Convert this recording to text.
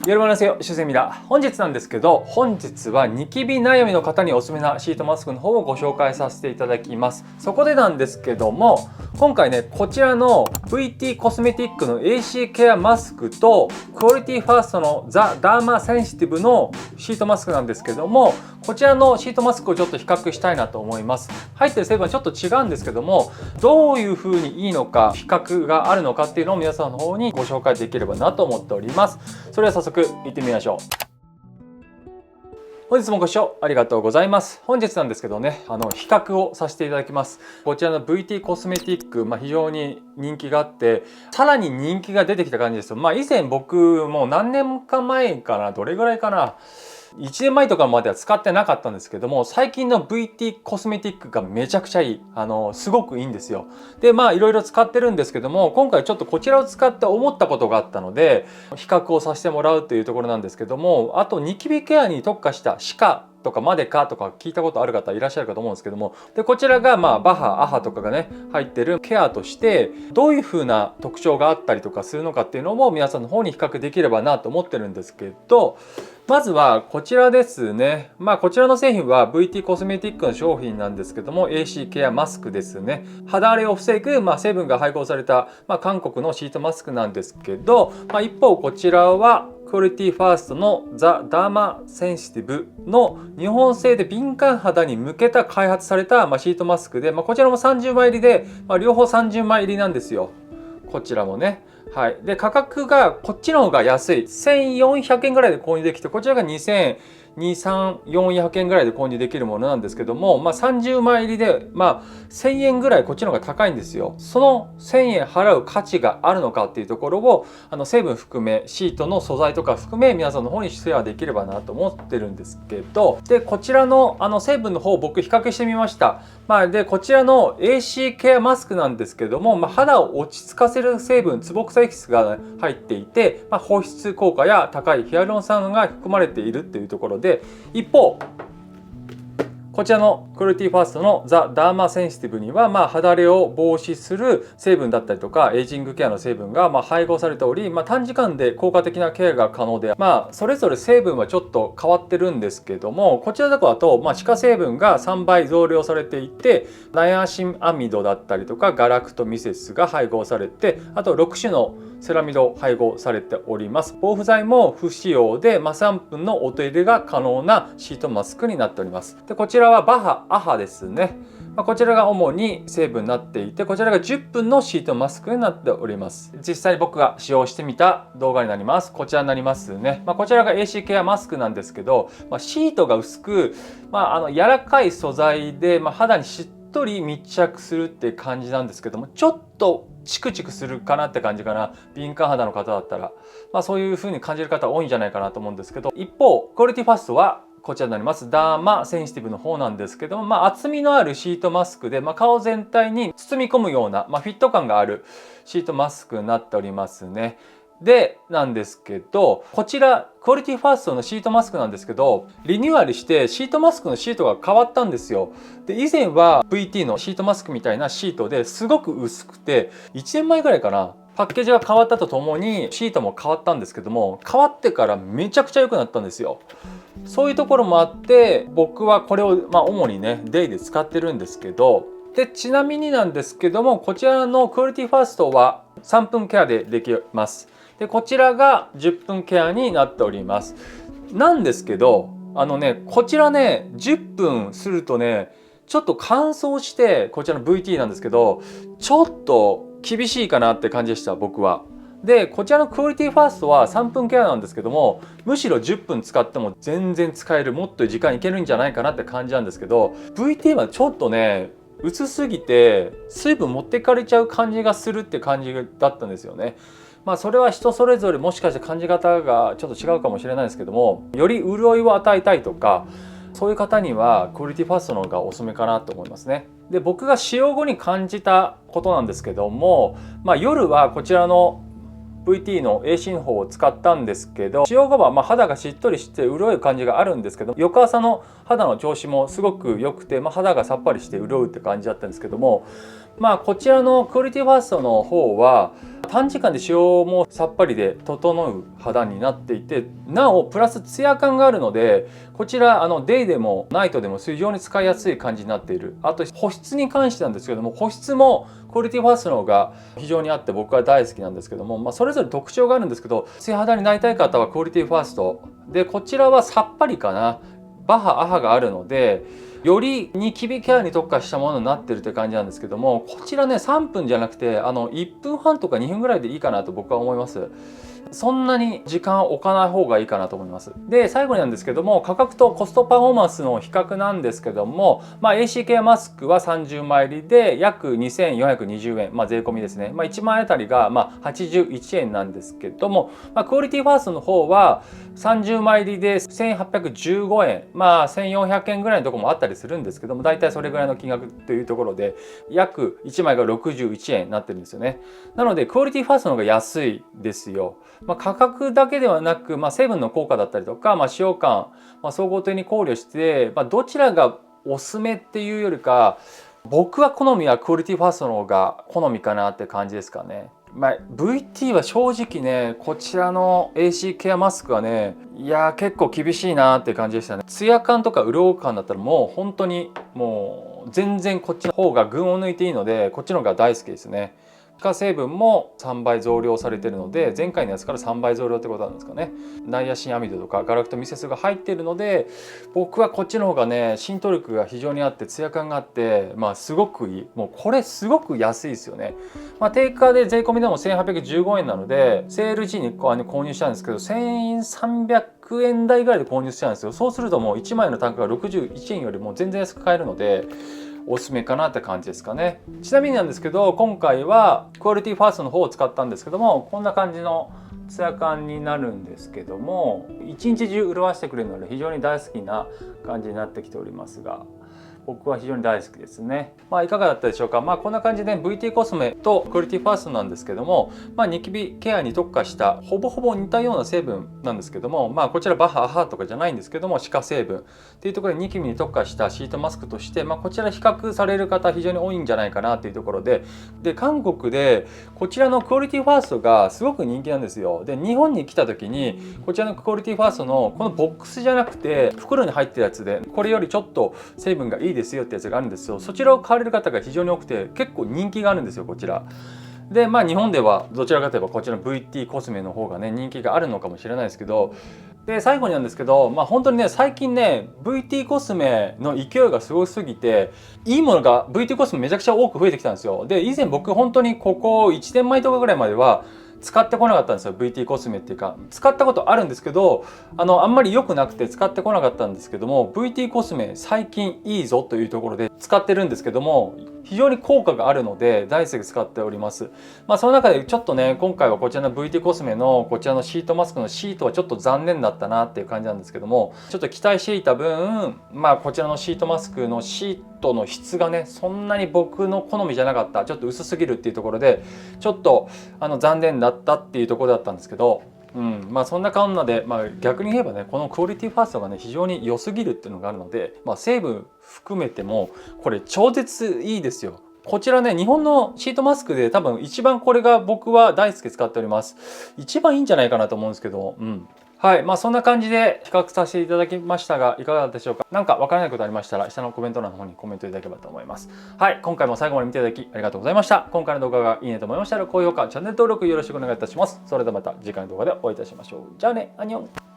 よろばなせよ、シュゼミだ。本日なんですけど、本日はニキビ悩みの方におすすめなシートマスクの方をご紹介させていただきます。そこでなんですけども、今回ね、こちらの VT コスメティックの AC ケアマスクとクオリティファーストのザ・ダーマセンシティブのシートマスクなんですけども、こちらのシートマスクをちょっと比較したいなと思います。入ってる成分はちょっと違うんですけども、どういう風にいいのか、比較があるのかっていうのを皆さんの方にご紹介できればなと思っております。それでは早速行ってみましょう。本日もご視聴ありがとうございます。本日なんですけどね、比較をさせていただきます。こちらの VT コスメティック、非常に人気があって、さらに人気が出てきた感じですよ。以前僕も何年か前かな、どれぐらいかな。1年前とかまでは使ってなかったんですけども、最近の VT コスメティックがめちゃくちゃいい。すごくいいんですよ。で、いろいろ使ってるんですけども、今回ちょっとこちらを使って思ったことがあったので、比較をさせてもらうというところなんですけども、あとニキビケアに特化した歯科とかマデカとか聞いたことある方いらっしゃるかと思うんですけども、でこちらがバハアハとかがね入ってるケアとしてどういう風な特徴があったりとかするのかっていうのも皆さんの方に比較できればなと思ってるんですけど、まずはこちらですね。こちらの製品は VT コスメティックの商品なんですけども、 AC ケアマスクですね。肌荒れを防ぐ、成分が配合された、韓国のシートマスクなんですけど、一方こちらはクオリティファーストのザ・ダーマセンシティブの日本製で敏感肌に向けた開発されたシートマスクで、こちらも30枚入りで、両方30枚入りなんですよ。こちらもね。はい。で、価格がこっちの方が安い。1400円ぐらいで購入できて、こちらが2200、300、400円ぐらいで購入できるものなんですけども、30枚入りで、1000円ぐらいこっちの方が高いんですよ。その1000円払う価値があるのかっていうところを、成分含め、シートの素材とか含め、皆さんの方にシェアできればなと思ってるんですけど、で、こちらの成分の方、僕比較してみました。で、こちらの AC ケアマスクなんですけども、肌を落ち着かせる成分、ツボクサエキスが入っていて、保湿効果や高いヒアルロン酸が含まれているっていうところで、一方こちらのクオリティファーストのザ・ダーマセンシティブには、肌荒れを防止する成分だったりとかエイジングケアの成分が配合されており、短時間で効果的なケアが可能で、それぞれ成分はちょっと変わってるんですけども、こちらだと歯科成分が3倍増量されていて、ナイアシンアミドだったりとかガラクトミセスが配合されて、あと6種のセラミド配合されております。防腐剤も不使用で、3分のお手入れが可能なシートマスクになっております。でこちらはバハアハですね。こちらが主に成分になっていて、こちらが10分のシートマスクになっております。実際僕が使用してみた動画になります。こちらになりますね。こちらが AC ケアマスクなんですけど、シートが薄く、柔らかい素材で、肌にしっとり密着するって感じなんですけども、ちょっとチクチクするかなって感じかな。敏感肌の方だったら、そういう風に感じる方多いんじゃないかなと思うんですけど、一方クオリティファーストはこちらになります。ダーマセンシティブの方なんですけども、厚みのあるシートマスクで、顔全体に包み込むような、フィット感があるシートマスクになっておりますね。でなんですけど、こちらクオリティファーストのシートマスクなんですけど、リニューアルしてシートマスクのシートが変わったんですよ。で以前は VT のシートマスクみたいなシートですごく薄くて、1年前ぐらいかな、パッケージが変わったとともにシートも変わったんですけども、変わってからめちゃくちゃ良くなったんですよ。そういうところもあって、僕はこれを主にねデイで使ってるんですけど、でちなみになんですけども、こちらのクオリティファーストは3分ケアでできます。でこちらが10分ケアになっております。なんですけどこちらね10分するとねちょっと乾燥して、こちらの VT なんですけどちょっと厳しいかなって感じでした、僕は。でこちらのクオリティファーストは3分ケアなんですけども、むしろ10分使っても全然使える、もっと時間いけるんじゃないかなって感じなんですけど、 VT はちょっとね薄すぎて水分持ってかれちゃう感じがするって感じだったんですよね。それは人それぞれもしかして感じ方がちょっと違うかもしれないですけども、より潤いを与えたいとか、そういう方にはクオリティファーストの方がおすすめかなと思いますね。で僕が使用後に感じたことなんですけども、夜はこちらの VT の AC の方を使ったんですけど、使用後は肌がしっとりして潤い感じがあるんですけど、翌朝の肌の調子もすごく良くて、肌がさっぱりして潤うって感じだったんですけども、まあこちらのクオリティファーストの方は短時間で使用もさっぱりで整う肌になっていて、なおプラスツヤ感があるので、こちらデイでもナイトでも非常に使いやすい感じになっている。あと保湿に関してなんですけども、保湿もクオリティファーストの方が非常にあって僕は大好きなんですけども、それぞれ特徴があるんですけど、ツヤ肌になりたい方はクオリティファーストで、こちらはさっぱりかな、バハアハがあるのでよりニキビケアに特化したものになってるって感じなんですけども、こちらね3分じゃなくて1分半とか2分ぐらいでいいかなと僕は思います。そんなに時間を置かない方がいいかなと思います。で最後になんですけども、価格とコストパフォーマンスの比較なんですけども、AC ケアマスクは30枚入りで約2420円、税込みですね。1枚あたりが81円なんですけども、クオリティファーストの方は30枚入りで1815円、1400円ぐらいのところもあったりするんですけども、だいたいそれぐらいの金額というところで約1枚が61円になってるんですよね。なのでクオリティファーストの方が安いですよ。価格だけではなく、成分の効果だったりとか、使用感、総合的に考慮して、どちらがおすすめっていうよりか、僕は好みはクオリティファーストの方が好みかなって感じですかね。VT は正直ね、こちらの AC ケアマスクはね、いや結構厳しいなって感じでしたね。ツヤ感とか潤う感だったらもう本当にもう全然こっちの方が群を抜いていいので、こっちの方が大好きですね。成分も3倍増量されているので、前回のやつから3倍増量ってことなんですかね。ナイアシンアミドとかガラクトミセスが入っているので、僕はこっちの方がね浸透力が非常にあってツヤ感があって、すごくいい。もうこれすごく安いですよね。定価で税込みでも1815円なので、セール時に購入したんですけど、1300円台ぐらいで購入したんですよ。そうするともう1枚の単価が61円よりも全然安く買えるので、おすすめかなって感じですかね。ちなみになんですけど、今回はクオリティファーストの方を使ったんですけども、こんな感じのツヤ感になるんですけども、一日中潤わしてくれるので非常に大好きな感じになってきておりますが、僕は非常に大好きですね。いかがだったでしょうか。こんな感じで VT コスメとクオリティファーストなんですけども、ニキビケアに特化したほぼほぼ似たような成分なんですけども、こちらバハアハとかじゃないんですけども、歯科成分っていうところでニキビに特化したシートマスクとして、こちら比較される方非常に多いんじゃないかなっていうところで、韓国でこちらのクオリティファーストがすごく人気なんですよ。で日本に来た時にこちらのクオリティファーストのこのボックスじゃなくて袋に入ってるやつで、これよりちょっと成分がいいですよってやつがあるんですよ。そちらを買われる方が非常に多くて結構人気があるんですよ、こちらで。日本ではどちらかといえばこちらの VT コスメの方がね人気があるのかもしれないですけど、で最後になんですけど、本当にね最近ね VT コスメの勢いがすごすぎて、いいものが VT コスメめちゃくちゃ多く増えてきたんですよ。で以前僕本当にここ1年前とかぐらいまでは使ってこなかったんですよ。 VT コスメっていうか使ったことあるんですけど、あんまり良くなくて使ってこなかったんですけども、 VT コスメ最近いいぞというところで使ってるんですけども、非常に効果があるので大好き使っております。その中でちょっとね今回はこちらの VT コスメのこちらのシートマスクのシートはちょっと残念だったなっていう感じなんですけども、ちょっと期待していた分こちらのシートマスクのシートの質がねそんなに僕の好みじゃなかった、ちょっと薄すぎるっていうところでちょっと残念だったっていうところだったんですけど、そんなこんなで、逆に言えばねこのクオリティファーストがね非常に良すぎるっていうのがあるので、成分含めてもこれ超絶いいですよ。こちらね日本のシートマスクで多分一番これが僕は大好きで使っております。一番いいんじゃないかなと思うんですけど、はい、そんな感じで比較させていただきましたが、いかがだったでしょうか。なんかわからないことありましたら下のコメント欄の方にコメントいただければと思います。はい、今回も最後まで見ていただきありがとうございました。今回の動画がいいねと思いましたら高評価、チャンネル登録よろしくお願いいたします。それではまた次回の動画でお会いいたしましょう。じゃあね、アンニョン。